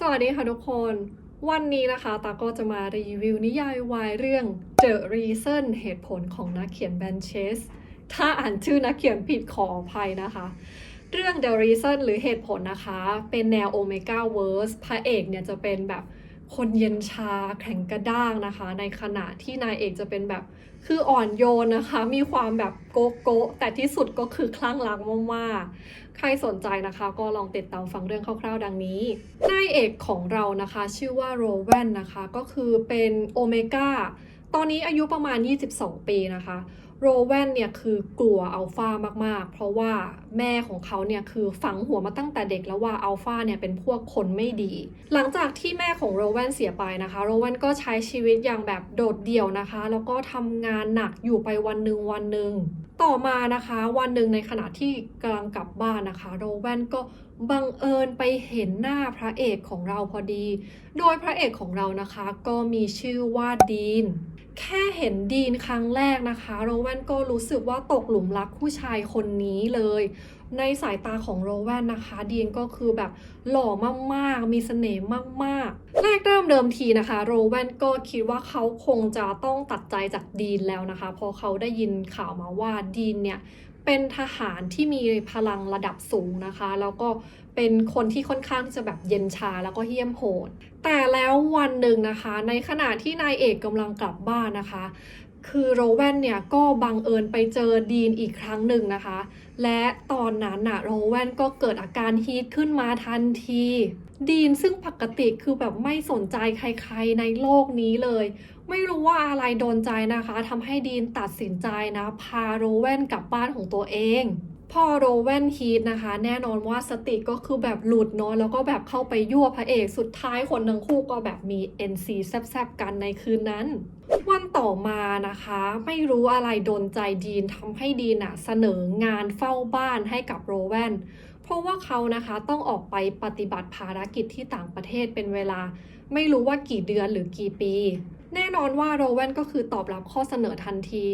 สวัสดีค่ะทุกคนวันนี้นะคะตาก็จะมารีวิวนิยายวายเรื่อง The Reason เหตุผลของนักเขียนแบนเชสถ้าอ่านชื่อนักเขียนผิดขออภัยนะคะเรื่อง The Reason หรือเหตุผลนะคะเป็นแนว Omega Verse พระเอกเนี่ยจะเป็นแบบคนเย็นชาแข็งกระด้างนะคะในขณะที่นายเอกจะเป็นแบบคืออ่อนโยนนะคะมีความแบบโกโก้แต่ที่สุดก็คือคลั่งรักมากๆใครสนใจนะคะก็ลองติดตามฟังเรื่องคร่าวๆดังนี้นายเอกของเรานะคะชื่อว่าโรแวนนะคะก็คือเป็นโอเมก้าตอนนี้อายุประมาณ22ปีนะคะโรแวนเนี่ยคือกลัวอัลฟามากๆเพราะว่าแม่ของเขาเนี่ยคือฝังหัวมาตั้งแต่เด็กแล้วว่าอัลฟาเนี่ยเป็นพวกคนไม่ดีหลังจากที่แม่ของโรแวนเสียไปนะคะโรแวนก็ใช้ชีวิตอย่างแบบโดดเดี่ยวนะคะแล้วก็ทำงานหนักอยู่ไปวันหนึ่งต่อมานะคะวันหนึ่งในขณะที่กำลังกลับบ้านนะคะโรแวนก็บังเอิญไปเห็นหน้าพระเอกของเราพอดีโดยพระเอกของเรานะคะก็มีชื่อว่าดีนแค่เห็นดีนครั้งแรกนะคะโรแวนก็รู้สึกว่าตกหลุมรักผู้ชายคนนี้เลยในสายตาของโรแวนนะคะดีนก็คือแบบหล่อมากๆมีเสน่ห์มากๆแรกเริ่มเดิมทีนะคะโรแวนก็คิดว่าเขาคงจะต้องตัดใจจากดีนแล้วนะคะพอเขาได้ยินข่าวมาว่าดีนเนี่ยเป็นทหารที่มีพลังระดับสูงนะคะแล้วก็เป็นคนที่ค่อนข้างที่จะแบบเย็นชาแล้วก็เหี้ยมโหดแต่แล้ววันหนึ่งนะคะในขณะที่นายเอกกำลังกลับบ้านนะคะคือโรแวนเนี่ยก็บังเอิญไปเจอดีนอีกครั้งหนึ่งนะคะและตอนนั้นน่ะโรแวนก็เกิดอาการฮีทขึ้นมาทันทีดีนซึ่งปกติคือแบบไม่สนใจใครๆในโลกนี้เลยไม่รู้ว่าอะไรโดนใจนะคะทำให้ดีนตัดสินใจนะพาโรแวนกลับบ้านของตัวเองพอโรแวนฮีทนะคะแน่นอนว่าสติก็คือแบบหลุดเนาะแล้วก็แบบเข้าไปยั่วพระเอกสุดท้ายคนทั้งคู่ก็แบบมี NC แซบๆกันในคืนนั้นวันต่อมานะคะไม่รู้อะไรโดนใจดีนทำให้ดีนเสนองานเฝ้าบ้านให้กับโรแวนเพราะว่าเขานะคะต้องออกไปปฏิบัติภารกิจที่ต่างประเทศเป็นเวลาไม่รู้ว่ากี่เดือนหรือกี่ปีแน่นอนว่าโรแวนก็คือตอบรับข้อเสนอทันที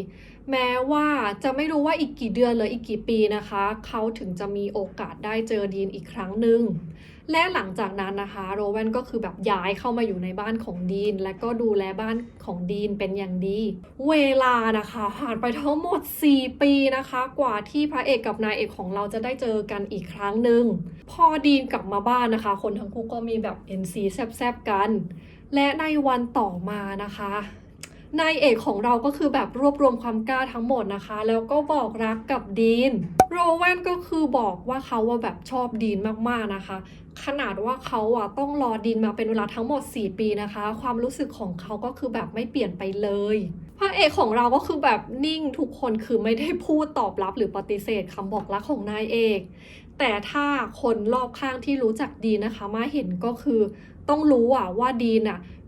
แม้ว่าจะไม่รู้ว่าอีกกี่เดือนหรืออีกกี่ปีนะคะเขาถึงจะมีโอกาสได้เจอดีนอีกครั้งหนึ่งและหลังจากนั้นนะคะโรแวนก็คือแบบย้ายเข้ามาอยู่ในบ้านของดีนและก็ดูแลบ้านของดีนเป็นอย่างดีเวลานะคะผ่านไปทั้งหมด4ปีนะคะกว่าที่พระเอกกับนายเอกของเราจะได้เจอกันอีกครั้งหนึ่งพอดีนกลับมาบ้านนะคะคนทั้งคู่ก็มีแบบ NC แซบๆกันและในวันต่อมานะคะนายเอกของเราก็คือแบบรวบรวมความกล้าทั้งหมดนะคะแล้วก็บอกรักกับดีนโรแวนก็คือบอกว่าเขาว่าแบบชอบดีนมากๆนะคะขนาดว่าเขาต้องรอดีนมาเป็นเวลาทั้งหมด4ปีนะคะความรู้สึกของเขาก็คือแบบไม่เปลี่ยนไปเลยพระเอกของเราก็คือแบบนิ่งทุกคนคือไม่ได้พูดตอบรับหรือปฏิเสธคำบอกรักของนายเอกแต่ถ้าคนรอบข้างที่รู้จักดีนนะคะมาเห็นก็คือต้องรู้ว่าดีน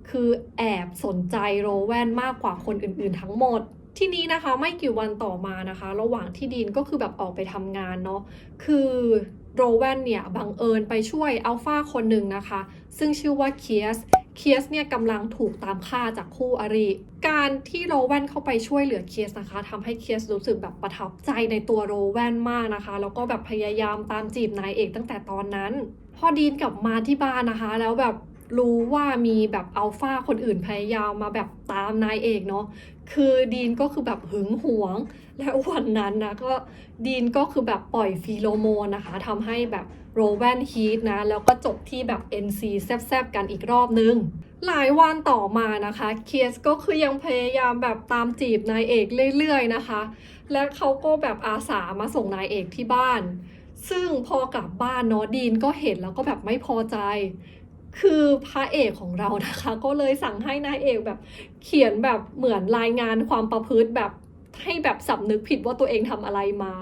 คือแอบสนใจโรแวนมากกว่าคนอื่นๆทั้งหมดทีนี้นะคะไม่กี่วันต่อมานะคะระหว่างที่ดีนก็คือแบบออกไปทำงานเนาะคือโรแวนเนี่ยบังเอิญไปช่วยอัลฟาคนหนึ่งนะคะซึ่งชื่อว่าเคียสเนี่ยกำลังถูกตามฆ่าจากคู่อริการที่โรแวนเข้าไปช่วยเหลือเคียสนะคะทำให้เคียสรู้สึกแบบประทับใจในตัวโรแวนมากนะคะแล้วก็แบบพยายามตามจีบนายเอกตั้งแต่ตอนนั้นพอดีนกลับมาที่บ้านนะคะแล้วแบบรู้ว่ามีแบบอัลฟาคนอื่นพยายามมาแบบตามนายเอกเนาะคือดีนก็คือแบบหึงหวงและวันนั้นนะก็ดีนก็คือแบบปล่อยฟีโรโมนนะคะทำให้แบบโรแวนฮีทนะแล้วก็จบที่แบบ NC แซบๆกันอีกรอบนึงหลายวันต่อมานะคะเคียสก็คือยังพยายามแบบตามจีบนายเอกเรื่อยๆนะคะและเขาก็แบบอาสามาส่งนายเอกที่บ้านซึ่งพอกลับบ้านเนาะดีนก็เห็นแล้วก็แบบไม่พอใจคือพระเอกของเรานะคะก็เลยสั่งให้นายเอกแบบเขียนแบบเหมือนรายงานความประพฤติแบบให้แบบสำนึกผิดว่าตัวเองทำอะไรมา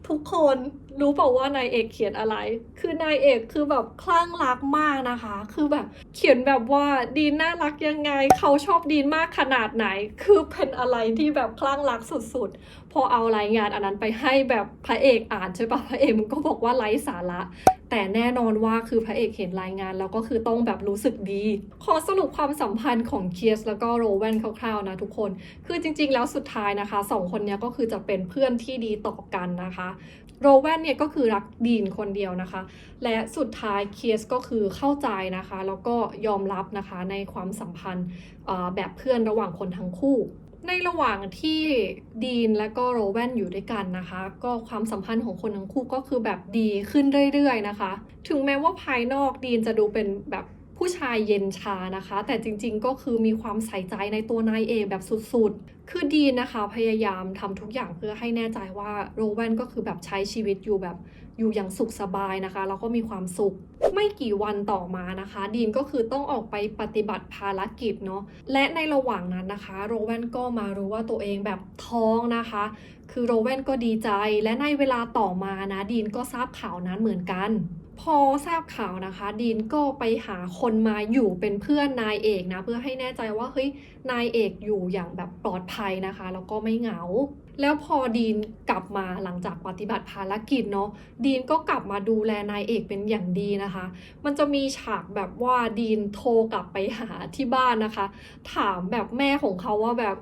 ทุกคนรู้เปล่าว่านายเอกเขียนอะไรคือนายเอกคือแบบคลั่งรักมากนะคะคือแบบเขียนแบบว่าดีนน่ารักยังไงเขาชอบดีนมากขนาดไหนคือเป็นอะไรที่แบบคลั่งรักสุดๆพอเอารายงานอันนั้นไปให้แบบพระเอกอ่านใช่ปะพระเอกมันก็บอกว่าไร้สาระแต่แน่นอนว่าคือพระเอกเห็นรายงานแล้วก็คือต้องแบบรู้สึกดีขอสรุปความสัมพันธ์ของเคียสแล้วก็โรแวนคร่าวๆนะทุกคนคือจริงๆแล้วสุดท้ายนะคะ2คนนี้ก็คือจะเป็นเพื่อนที่ดีต่อกันนะคะ โรแวนเนี่ยก็คือรักดีนคนเดียวนะคะและสุดท้ายเคียสก็คือเข้าใจนะคะแล้วก็ยอมรับนะคะในความสัมพันธ์แบบเพื่อนระหว่างคนทั้งคู่ในระหว่างที่ดีนและก็โรแวนอยู่ด้วยกันนะคะก็ความสัมพันธ์ของคนทั้งคู่ก็คือแบบดีขึ้นเรื่อยๆนะคะถึงแม้ว่าภายนอกดีนจะดูเป็นแบบผู้ชายเย็นชานะคะแต่จริงๆก็คือมีความใส่ใจในตัวนายเอกแบบสุดๆคือดีนนะคะพยายามทำทุกอย่างเพื่อให้แน่ใจว่าโรแวนก็คือแบบใช้ชีวิตอยู่แบบอยู่อย่างสุขสบายนะคะแล้วก็มีความสุขไม่กี่วันต่อมานะคะดีนก็คือต้องออกไปปฏิบัติภารกิจเนาะและในระหว่างนั้นนะคะโรแวนก็มารู้ว่าตัวเองแบบท้องนะคะคือโรแวนก็ดีใจและในเวลาต่อมานะดีนก็ทราบข่าวนั้นเหมือนกันพอทราบข่าวนะคะดีนก็ไปหาคนมาอยู่เป็นเพื่อนนายเอกนะเพื่อให้แน่ใจว่าเฮ้ยนายเอกอยู่อย่างแบบปลอดภัยนะคะแล้วก็ไม่เหงาแล้วพอดีนกลับมาหลังจากปฏิบัติภารกิจเนาะดีนก็กลับมาดูแลนายเอกเป็นอย่างดีนะคะมันจะมีฉากแบบว่าดีนโทรกลับไปหาที่บ้านนะคะถามแบบแม่ของเขาว่าแบบ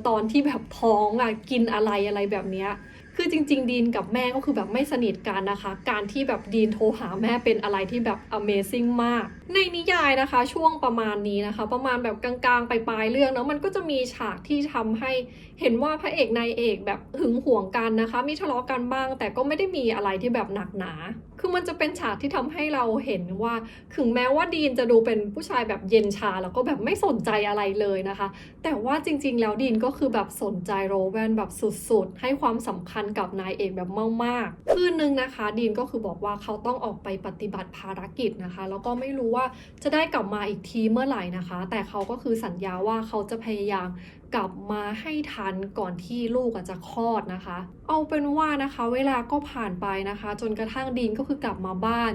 ตอนที่แบบท้องอ่ะกินอะไรแบบเนี้ยคือจริงๆดีนกับแม่ก็คือแบบไม่สนิทกันนะคะการที่แบบดีนโทรหาแม่เป็นอะไรที่แบบ Amazing มากในนิยายนะคะช่วงประมาณนี้นะคะประมาณแบบกลางๆปลายๆเรื่องเนาะมันก็จะมีฉากที่ทำให้เห็นว่าพระเอกนายเอกแบบหึงหวงกันนะคะมีทะเลาะกันบ้างแต่ก็ไม่ได้มีอะไรที่แบบหนักหนาคือมันจะเป็นฉากที่ทำให้เราเห็นว่าถึงแม้ว่าดีนจะดูเป็นผู้ชายแบบเย็นชาแล้วก็แบบไม่สนใจอะไรเลยนะคะแต่ว่าจริงๆแล้วดีนก็คือแบบสนใจโรแวนแบบสุดๆให้ความสำคัญกับนายเอกแบบมากๆคืนนึงนะคะดีนก็คือบอกว่าเขาต้องออกไปปฏิบัติภารกิจนะคะแล้วก็ไม่รู้ว่าจะได้กลับมาอีกทีเมื่อไหร่นะคะแต่เขาก็คือสัญญาว่าเขาจะพยายามกลับมาให้ทันก่อนที่ลูกจะคลอดนะคะเอาเป็นว่านะคะเวลาก็ผ่านไปนะคะจนกระทั่งดีนก็คือกลับมาบ้าน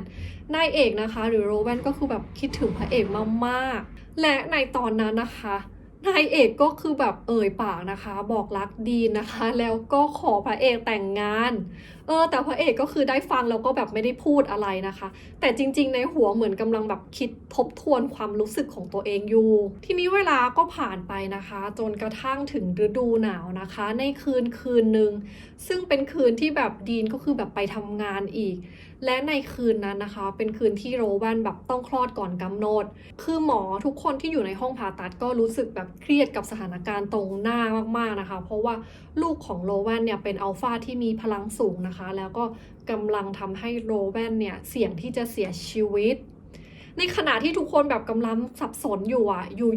นายเอกนะคะหรือโรแวนก็คือแบบคิดถึงพระเอกมากๆและในตอนนั้นนะคะนายเอกก็คือแบบเอ่ยปากนะคะบอกรักดีนนะคะแล้วก็ขอพระเอกแต่งงานแต่พระเอกก็คือได้ฟังแล้วก็แบบไม่ได้พูดอะไรนะคะแต่จริงๆในหัวเหมือนกำลังแบบคิดทบทวนความรู้สึกของตัวเองอยู่ทีนี้เวลาก็ผ่านไปนะคะจนกระทั่งถึงฤดูหนาวนะคะในคืนหนึ่งซึ่งเป็นคืนที่แบบดีนก็คือแบบไปทำงานอีกและในคืนนั้นนะคะเป็นคืนที่โรแวนแบบต้องคลอดก่อนกำหนดคือหมอทุกคนที่อยู่ในห้องผ่าตัดก็รู้สึกแบบเครียดกับสถานการณ์ตรงหน้ามากๆนะคะเพราะว่าลูกของโรแวนเนี่ยเป็นอัลฟาที่มีพลังสูงนะคะแล้วก็กำลังทำให้โรแวนเนี่ยเสี่ยงที่จะเสียชีวิตในขณะที่ทุกคนแบบกำลังสับสนอยู่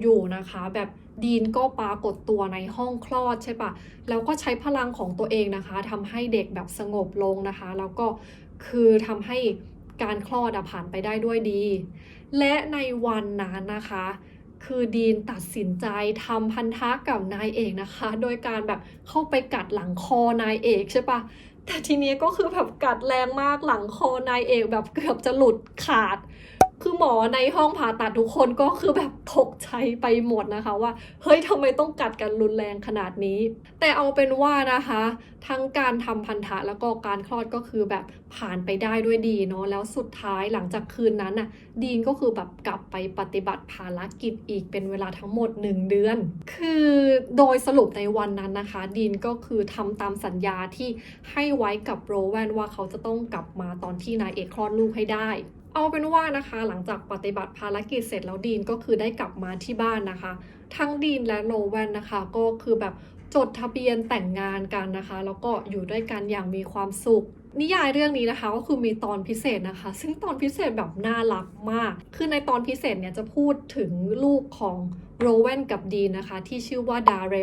อยู่นะคะแบบดีนก็ปรากฏตัวในห้องคลอดใช่ปะแล้วก็ใช้พลังของตัวเองนะคะทำให้เด็กแบบสงบลงนะคะแล้วก็คือทำให้การคลอดผ่านไปได้ด้วยดีและในวันนั้นนะคะคือดีนตัดสินใจทำพันธะกับนายเอกนะคะโดยการแบบเข้าไปกัดหลังคอนายเอกใช่ปะแต่ทีนี้ก็คือแบบกัดแรงมากหลังคอนายเอกแบบเกือบจะหลุดขาดคือหมอในห้องผ่าตัดทุกคนก็คือแบบตกใจไปหมดนะคะว่าเฮ้ยทำไมต้องกัดกันรุนแรงขนาดนี้แต่เอาเป็นว่านะคะทั้งการทำพันธะแล้วก็การคลอดก็คือแบบผ่านไปได้ด้วยดีเนาะแล้วสุดท้ายหลังจากคืนนั้นน่ะดีนก็คือแบบกลับไปปฏิบัติภารกิจอีกเป็นเวลาทั้งหมด1 เดือนคือโดยสรุปในวันนั้นนะคะดีนก็คือทำตามสัญญาที่ให้ไว้กับโรแวนว่าเขาจะต้องกลับมาตอนที่นายเอกคลอดลูกให้ได้เอาเป็นว่านะคะหลังจากปฏิบัติภารกิจเสร็จแล้วดีนก็คือได้กลับมาที่บ้านนะคะทั้งดีนและโรแวนนะคะก็คือแบบจดทะเบียนแต่งงานกันนะคะแล้วก็อยู่ด้วยกันอย่างมีความสุขนิยายเรื่องนี้นะคะก็คือมีตอนพิเศษนะคะซึ่งตอนพิเศษแบบน่ารักมากคือในตอนพิเศษเนี่ยจะพูดถึงลูกของโรแวนกับดีนนะคะที่ชื่อว่าดาเร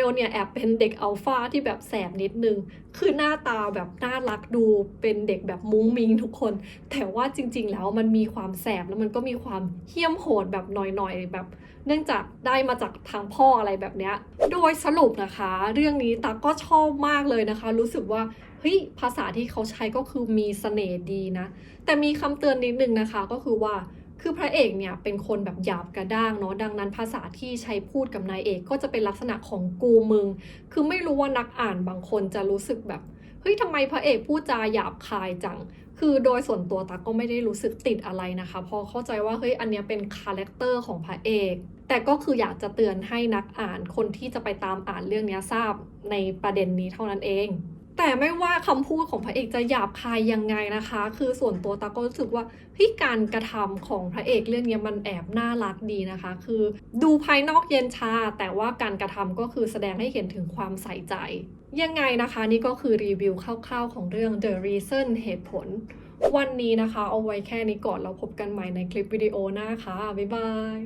ลเนี่ยแอบเป็นเด็กอัลฟาที่แบบแสบนิดนึงคือหน้าตาแบบน่ารักดูเป็นเด็กแบบมุ้งมิ้งทุกคนแต่ว่าจริงๆแล้วมันมีความแสบแล้วมันก็มีความเหี้ยมโหดแบบหน่อยๆแบบเนื่องจากได้มาจากทางพ่ออะไรแบบเนี้ยโดยสรุปนะคะเรื่องนี้ตาก็ชอบมากเลยนะคะรู้สึกว่าเฮ้ยภาษาที่เขาใช้ก็คือมีเสน่ห์ดีนะแต่มีคำเตือนนิดนึงนะคะก็คือว่าคือพระเอกเนี่ยเป็นคนแบบหยาบกระด้างเนาะดังนั้นภาษาที่ใช้พูดกับนายเอกก็จะเป็นลักษณะของกูมึงคือไม่รู้ว่านักอ่านบางคนจะรู้สึกแบบเฮ้ยทำไมพระเอกพูดจาหยาบคายจังคือโดยส่วนตัวตั๊กก็ไม่ได้รู้สึกติดอะไรนะคะพอเข้าใจว่าเฮ้ยอันเนี้ยเป็นคาแรคเตอร์ของพระเอกแต่ก็คืออยากจะเตือนให้นักอ่านคนที่จะไปตามอ่านเรื่องนี้ทราบในประเด็นนี้เท่านั้นเอง แต่ไม่ว่าคำพูดของพระเอกจะหยาบคายยังไงนะคะ คือส่วนตัวตาก็รู้สึกว่าการกระทำของพระเอกเรื่องนี้มันแอบน่ารักดีนะคะ คือดูภายนอกเย็นชาแต่ว่าการกระทำก็คือแสดงให้เห็นถึงความใส่ใจยังไงนะคะนี่ก็คือรีวิวคร่าวๆของเรื่อง The Reason เหตุผลวันนี้นะคะเอาไว้แค่นี้ก่อนเราพบกันใหม่ในคลิปวิดีโอหน้าค่ะบ๊ายบาย